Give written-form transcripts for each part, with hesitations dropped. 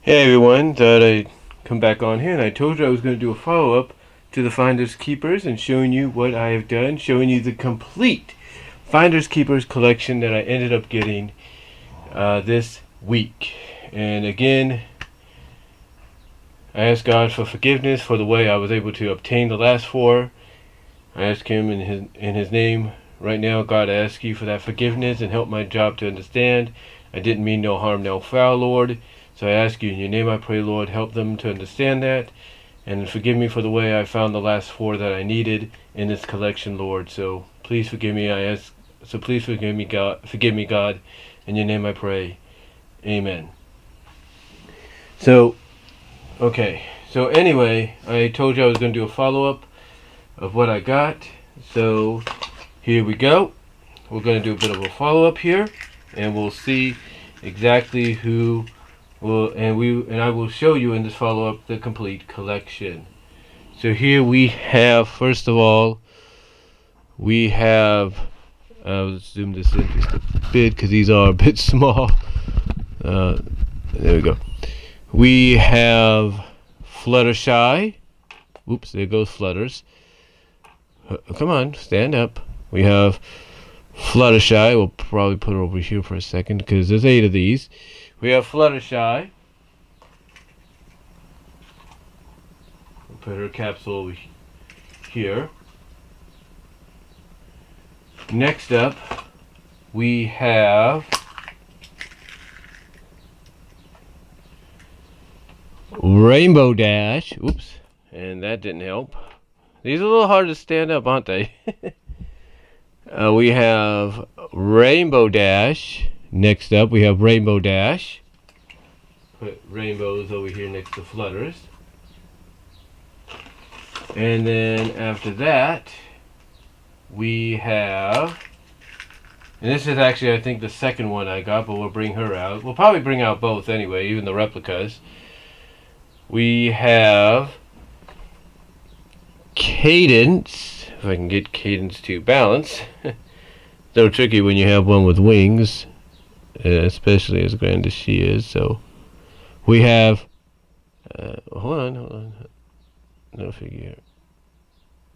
Hey everyone, thought I'd come back on here, and I told you I was going to do a follow-up to the Finders Keepers and showing you what I have done, showing you the complete Finders Keepers collection that I ended up getting this week. And again, I asked God for forgiveness for the way I was able to obtain the last four. I ask Him in His name right now, God, I ask You for that forgiveness and help my job to understand. I didn't mean no harm, no foul, Lord. So I ask You in Your name, I pray, Lord, help them to understand that, and forgive me for the way I found the last four that I needed in this collection, Lord. So please forgive me. Please forgive me, God. Forgive me, God. In Your name, I pray. Amen. So, okay. So anyway, I told you I was going to do a follow-up of what I got. So here we go. We're going to do a bit of a follow-up here, and we'll see exactly who. And I will show you in this follow-up the complete collection. So here we have, first of all, we have, let's zoom this in just a bit because these are a bit small. There we go. We have Fluttershy. Oops, there goes Flutters. Come on, stand up. We have Fluttershy. We'll probably put her over here for a second because there's 8 of these. We have Fluttershy. We'll put her capsule over here. Next up, we have Rainbow Dash. Oops, and that didn't help. These are a little hard to stand up, aren't they? We have Rainbow Dash. Next up, we have Rainbow Dash. Put rainbows over here next to Flutters. And then after that, we have, and this is actually, I think, the second one I got, but we'll bring her out. We'll probably bring out both anyway, even the replicas. We have Cadence. If I can get Cadence to balance. So tricky when you have one with wings, especially as grand as she is. So we have, hold on. No figure.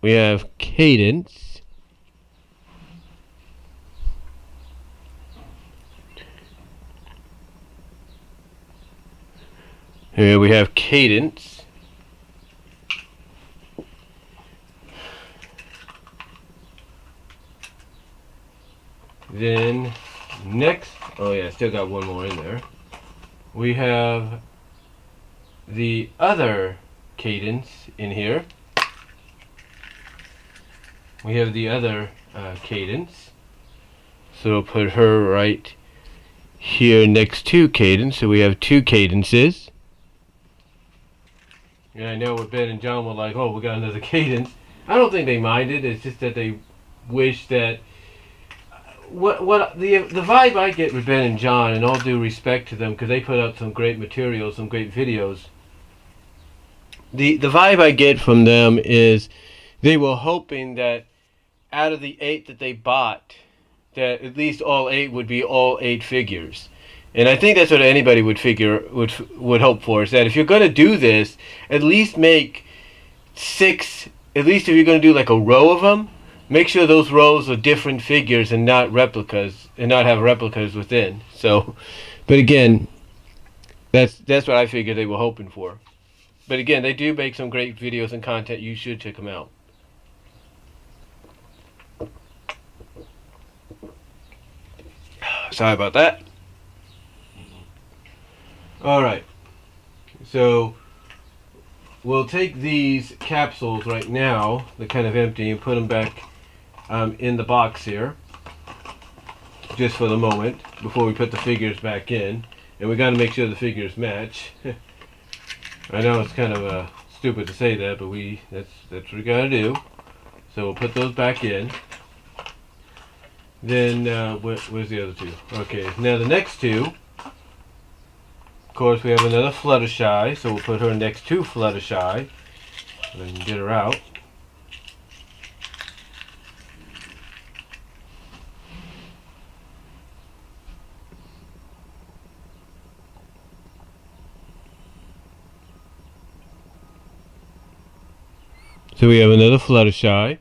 We have Cadence. Here we have Cadence. Then next, oh yeah, still got one more in there. We have the other Cadence in here. We have the other Cadence. So we'll put her right here next to Cadence. So we have 2 Cadences. Yeah, I know what Ben and John were like, oh, we got another Cadence. I don't think they minded. It's just that they wish that what the vibe I get with Ben and John, and all due respect to them, because they put out some great material, some great videos. The vibe I get from them is they were hoping that out of the 8 that they bought, that at least all 8 would be all 8 figures. And I think that's what anybody would hope for, is that if you're going to do this, at least make 6, at least if you're going to do like a row of them, make sure those rows are different figures and not replicas, and not have replicas within. So, but again, that's what I figured they were hoping for. But again, they do make some great videos and content. You should check them out. Sorry about that. Alright, so we'll take these capsules right now, they're kind of empty, and put them back in the box here, just for the moment, before we put the figures back in. And we got to make sure the figures match. I know it's kind of stupid to say that, but that's what we got to do. So we'll put those back in. Then where's the other 2? Okay, now the next 2. Of course, we have another Fluttershy, so we'll put her next to Fluttershy. So we can get her out. So we have another Fluttershy.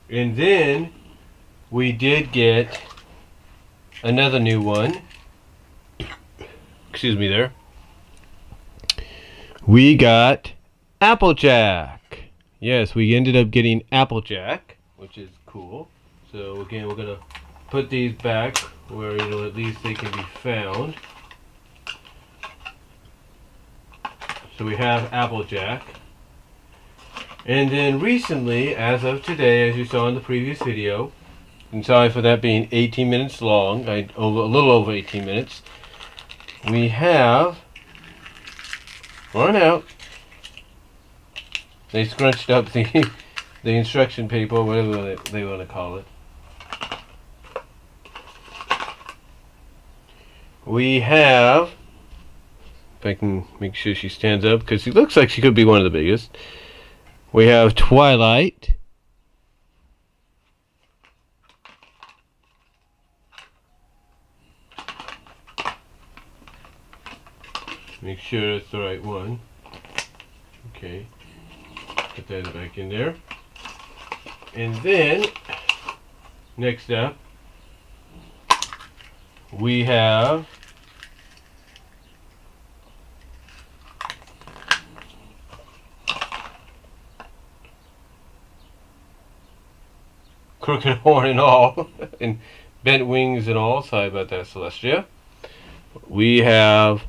And then we did get another new one. Excuse me there. We got Applejack. Yes, we ended up getting Applejack, which is cool. So again, we're gonna put these back where at least they can be found. So we have Applejack. And then recently, as of today, as you saw in the previous video, and sorry for that being 18 minutes long, a little over 18 minutes, we have, run out, they scrunched up the instruction paper, whatever they want to call it. We have, if I can make sure she stands up, because she looks like she could be one of the biggest. We have Twilight. Make sure it's the right one. Okay. Put that back in there. And then, next up, we have crooked horn and all, and bent wings and all. Sorry about that, Celestia. We have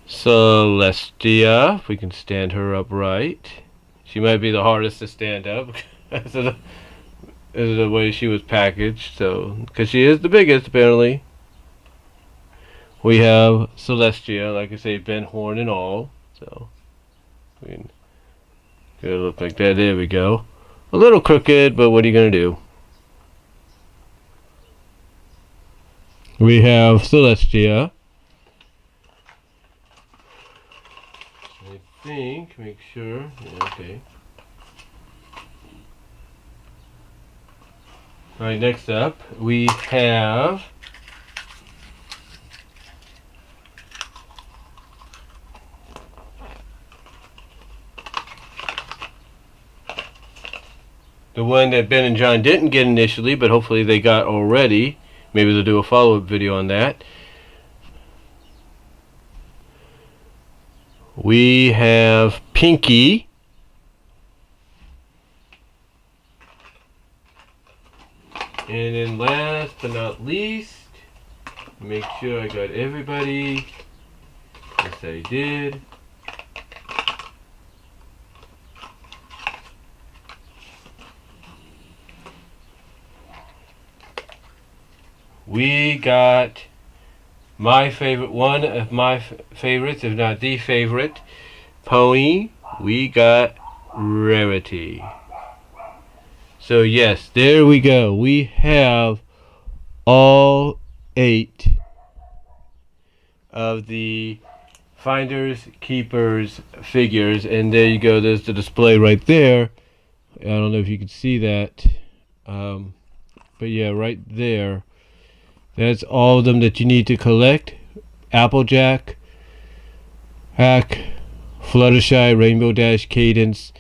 Celestia. If we can stand her upright. She might be the hardest to stand up because of the way she was packaged. So, because she is the biggest, apparently. We have Celestia, like I say, bent horn and all. So, we can get it look like that. There we go. A little crooked, but what are you going to do? We have Celestia. I think, make sure. Yeah, okay. Alright, next up, we have the one that Ben and John didn't get initially, but hopefully they got already. Maybe they'll do a follow-up video on that. We have Pinkie. And then last but not least, make sure I got everybody. Yes, I did. We got my favorite, one of my favorites, if not the favorite, pony. We got Rarity. So yes, there we go. We have all 8 of the Finders Keepers figures, and there you go. There's the display right there. I don't know if you can see that, but yeah, right there. That's all of them that you need to collect. Applejack, Hack, Fluttershy, Rainbow Dash, Cadence,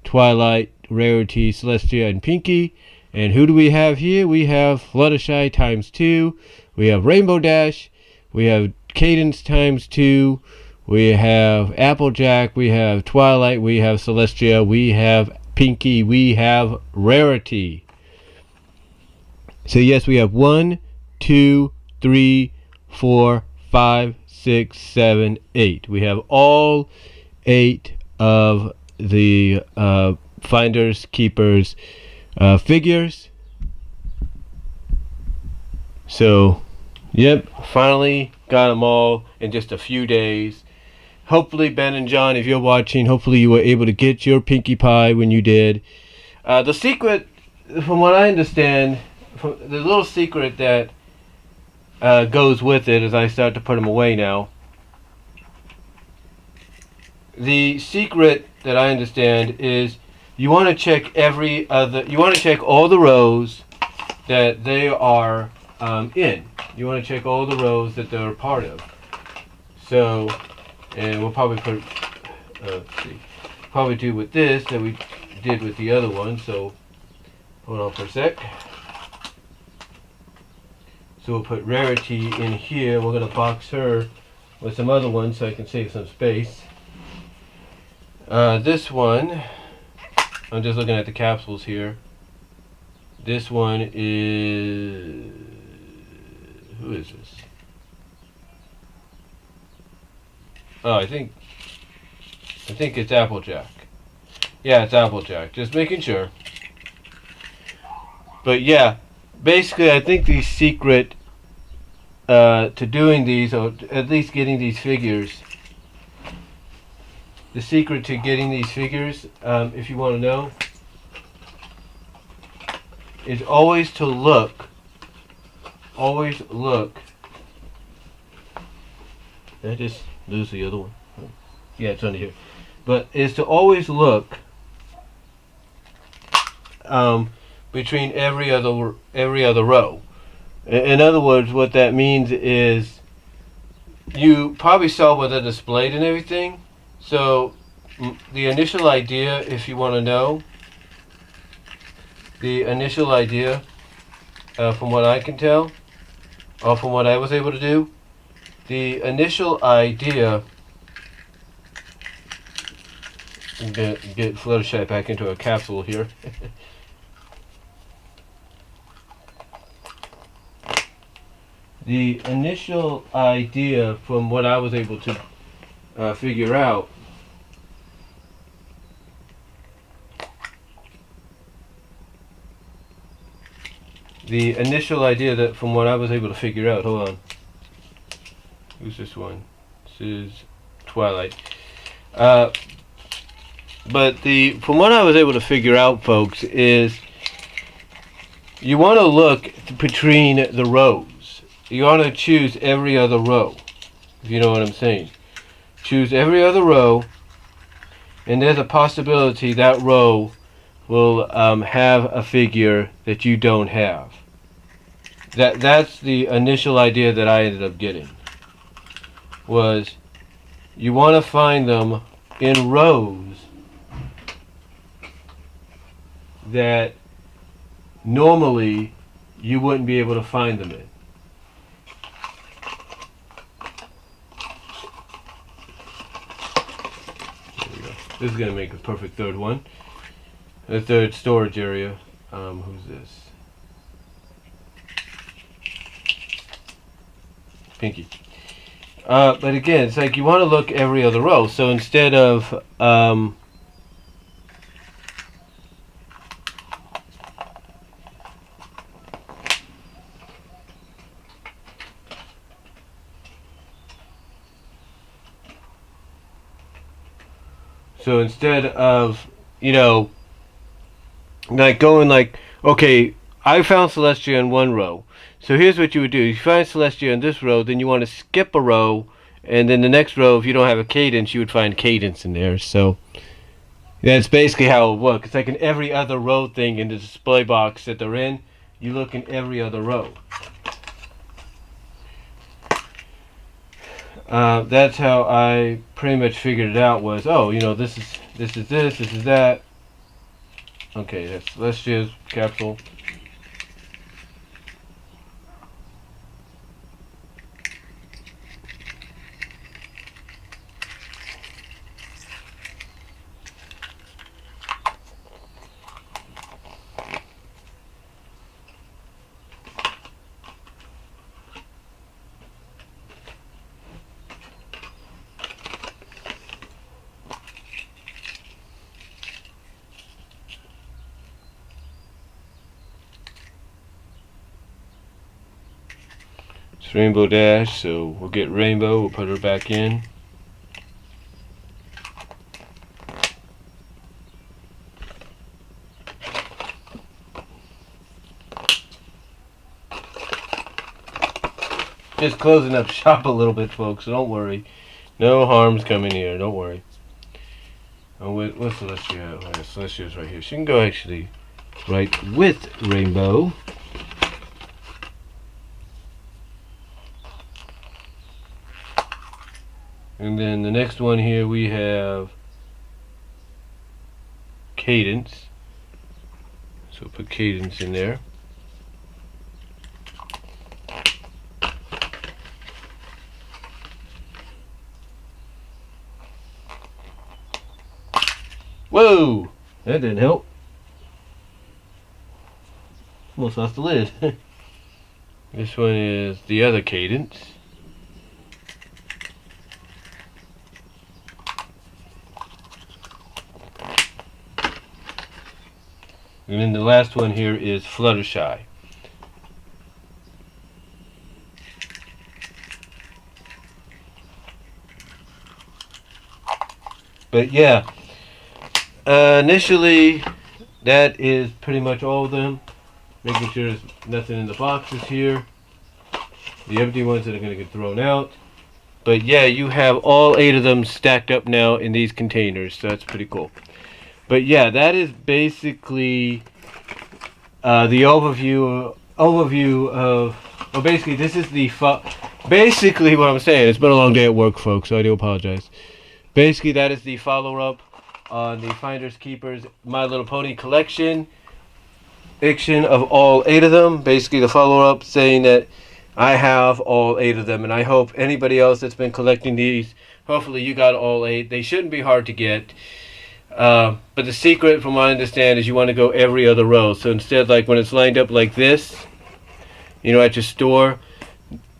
Twilight, Rarity, Celestia, and Pinkie. And who do we have here? We have Fluttershy times 2. We have Rainbow Dash. We have Cadence times 2. We have Applejack. We have Twilight. We have Celestia. We have Pinkie. We have Rarity. So yes, we have 1, 2, 3, 4, 5, 6, 7, 8. We have all 8 of the Finders Keepers figures. So, yep, finally got them all in just a few days. Hopefully, Ben and John, if you're watching, hopefully you were able to get your Pinkie Pie when you did. The secret, from what I understand, the little secret that goes with it as I start to put them away now. The secret that I understand is you want to check you want to check all the rows that they are in. You want to check all the rows that they're a part of. So, and we'll probably put, let's see, probably do with this that we did with the other one. So, hold on for a sec. So we'll put Rarity in here. We're going to box her with some other ones so I can save some space. This one, I'm just looking at the capsules here. This one is, who is this? Oh, I think it's Applejack. Yeah, it's Applejack. Just making sure. But yeah, basically I think the secret to doing these, or at least getting these figures, the secret to getting these figures, if you want to know, is always to look. Always look. Did I just lose the other one? Yeah, it's under here. But is to always look between every other row. In other words, what that means is you probably saw what they're displayed and everything. So the initial idea, if you want to know, the initial idea, from what I can tell, or from what I was able to do, the initial idea, get Fluttershy back into a capsule here. The initial idea, from what I was able to figure out, from what I was able to figure out, hold on. Who's this one? This is Twilight. But from what I was able to figure out, folks, is you want to look between the rows. You want to choose every other row, if you know what I'm saying. Choose every other row, and there's a possibility that row will have a figure that you don't have. That's the initial idea that I ended up getting. Was you want to find them in rows that normally you wouldn't be able to find them in. There we go. This is going to make a perfect third one. The third storage area. Who's this? Pinkie. But again, it's like you want to look every other row. So instead of you know, like going like, okay, I found Celestia in one row. So here's what you would do. You find Celestia in this row, then you want to skip a row, and then the next row, if you don't have a cadence, you would find cadence in there. So that's basically how it works. It's like in every other row thing in the display box that they're in, you look in every other row. That's how I pretty much figured it out. Was, oh, you know, this is that. Okay, that's Celestia's capsule. Rainbow Dash, so we'll get Rainbow, we'll put her back in. Just closing up shop a little bit, folks, so don't worry. No harm's coming here, don't worry. Oh, what's Celestia? Oh, Celestia's right here. She can go actually right with Rainbow. And then the next one here we have Cadence. So put Cadence in there. Whoa! That didn't help. Almost lost the lid. This one is the other Cadence. And then the last one here is Fluttershy. But yeah, initially that is pretty much all of them. Making sure there's nothing in the boxes here. The empty ones that are going to get thrown out. But yeah, you have all 8 of them stacked up now in these containers. So that's pretty cool. But yeah, that is basically the overview of. Well, basically, this is the basically what I'm saying. It's been a long day at work, folks, so I do apologize. Basically, that is the follow-up on the Finders Keepers My Little Pony collection of all 8 of them. Basically, the follow-up saying that I have all 8 of them, and I hope anybody else that's been collecting these, hopefully you got all 8. They shouldn't be hard to get. But the secret, from what I understand, is you want to go every other row. So instead, like when it's lined up like this, you know, at your store,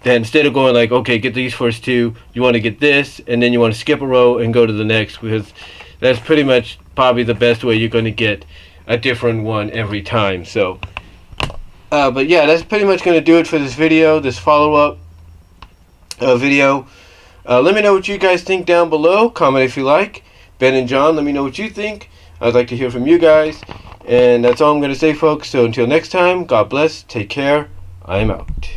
then instead of going like, okay, get these first 2, you want to get this, and then you want to skip a row and go to the next, because that's pretty much probably the best way you're going to get a different one every time. So, but yeah, that's pretty much going to do it for this video, this follow-up video. Let me know what you guys think down below. Comment if you like. Ben and John, let me know what you think. I'd like to hear from you guys. And that's all I'm going to say, folks. So until next time, God bless. Take care. I am out.